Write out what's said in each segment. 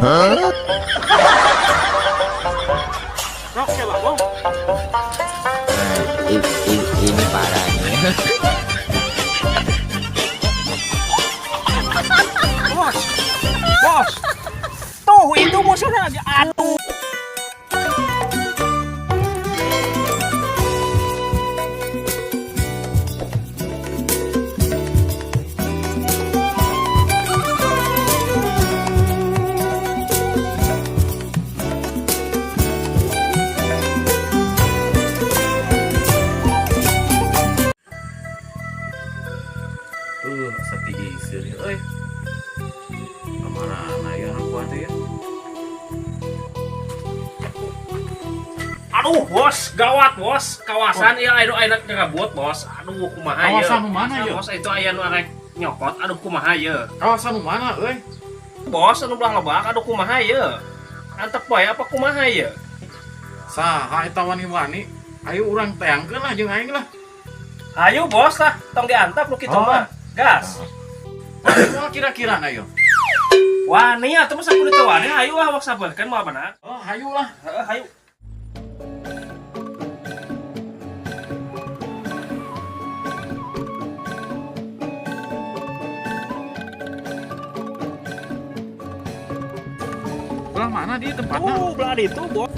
Rok ya bang. Ini parahnya. Bos, bos. Tuh itu musuhnya aja. Aduh. Setinggi sih, kemana ya anak buah tuh ya? Aduh bos, gawat bos. Kawasan ya ayo enak ngabut bos. Aduh kumaha ya. Kawasan mana ya? Bos itu aya nu arek nyokot. Aduh kumaha ya. Kawasan mana, Bos anu belah lebak. Aduh kumaha ya. Antep poe apa kumaha ya. Saha eta wani-wani? Ayo urang teangkeun lah jeung aing lah. Ayo bos lah, tong diantap lu kitu mah. Gas. Wah, kira-kira na yo. Wani atuh mah sakudu teu wani. Ayo awak sabarkeun moal benar. Oh, hayu lah. Heeh, hayu. Belah mana dia tempatnya? Belah itu bos.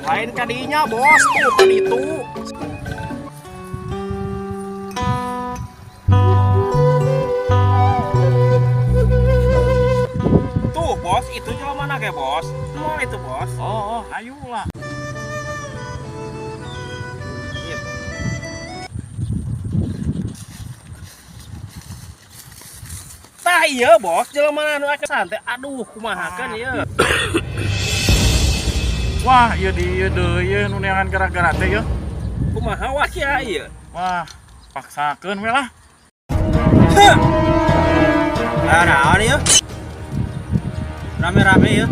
Lain kadinya bos, tuh tadi itu. Tuh bos, itu jalan mana ke bos? Mau itu bos? Oh, hayu lah. Tah iya bos, jalan mana anu ake santai. Aduh, kumahakeun ieu. Wah, iya di deui nu neangan gara-gara teh ya. Kumaha wah kieu ieu? Wah, paksakeun we lah. Naon ieu? Rame-rame ya.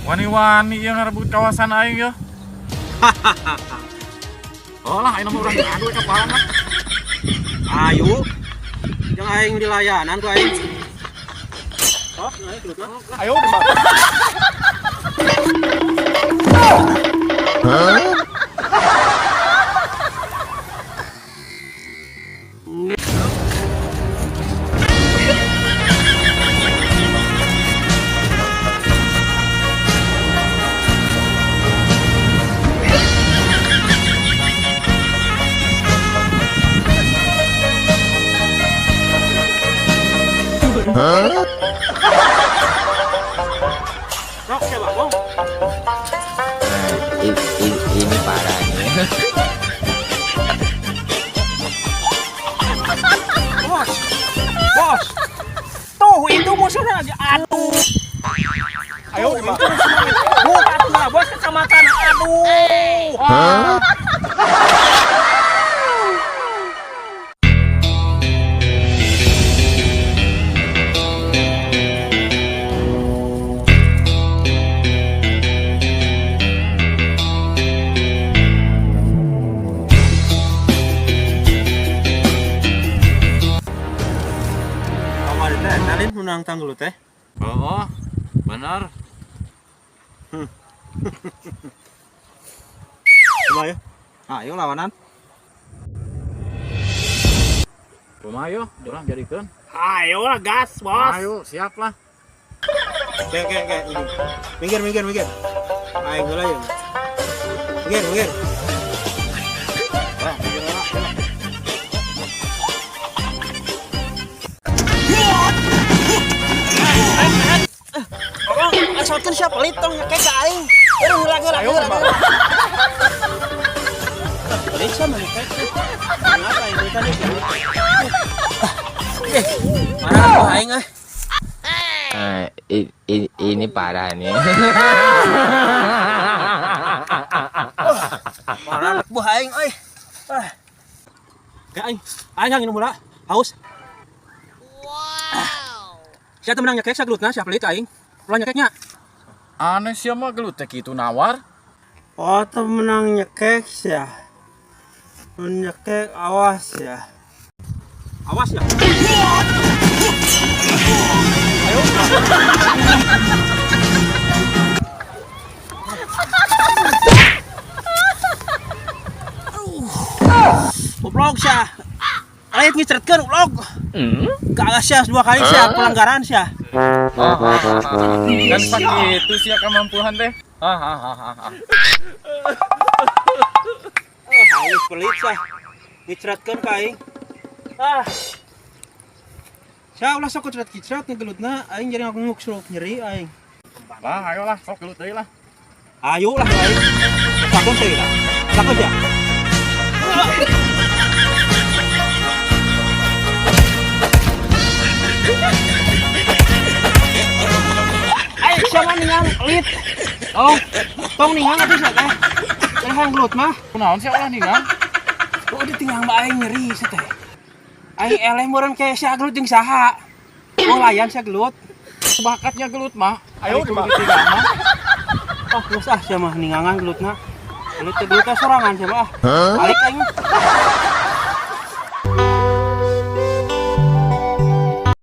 Wani-wani yang ngerebut kawasan aing ya. Oh lah, aing mah urang ngadu ka palang lah. Ayo. Jangan aing di layanan ku aing. Ayo. Rok ya bang. Ini parahnya. Bos, bos. Tuh itu musuhnya aja. Aduh. Ayo itu musuhnya. Bukan bos kecamatan. Aduh. Kenalin menang tanggul teh. Oh, benar. Coba ya. Ayo lawanan. Kumaha yo, urang jadikeun. Ayo lah gas, bos. Ayo, siap lah. Oke. Minggir. Ayo heula ya. Minggir. Wah, minggir lah. Asalkan siapa litong kayak aing. Ulang. Pelit sama nih kayak. Kenapa ini tadi? Mana aing ah? Ini parahnya. Parah buah aing euy. Kayak aing minum bola. Haus. Wow. Siapa menang nyekek saglutna siapa pelit aing? Ulah nyekeknya. Aneh sih mah gelut teh kitu nawar. Oh, menang nyekek ya. Nyekek awas ya. Awas ya. Goblok sya. Ayo ngicretkeun goblok. Kalah sya 2 kali sya pelanggaran sya. Dan sakitu sia kemampuan teh. Ayo pelit sya. Ngicretkeun ka aing. Sya ulah sok kicret ngegelutna aing jadi aku nguk nyeri aing. Lah ayolah sok gelut deui lah. Ayo lah aing. Sakon teh lah. Sakon sya. Ayo sama ningan pelit. Tong ningan atuh sya teh. Teh hang gelut mah. Kunaon sia ulah ningan? Oh, di tinggal mbak aing nyeri sih teh. Aing eleh meureun kayak sia gelut jeung saha. Oh, layan sia gelut. Bakatnya gelut mah. Ayo di tiga mah. Oh, geus sia mah ningangan gelutna. Gelut teh sorangan sia mah. Balik aing.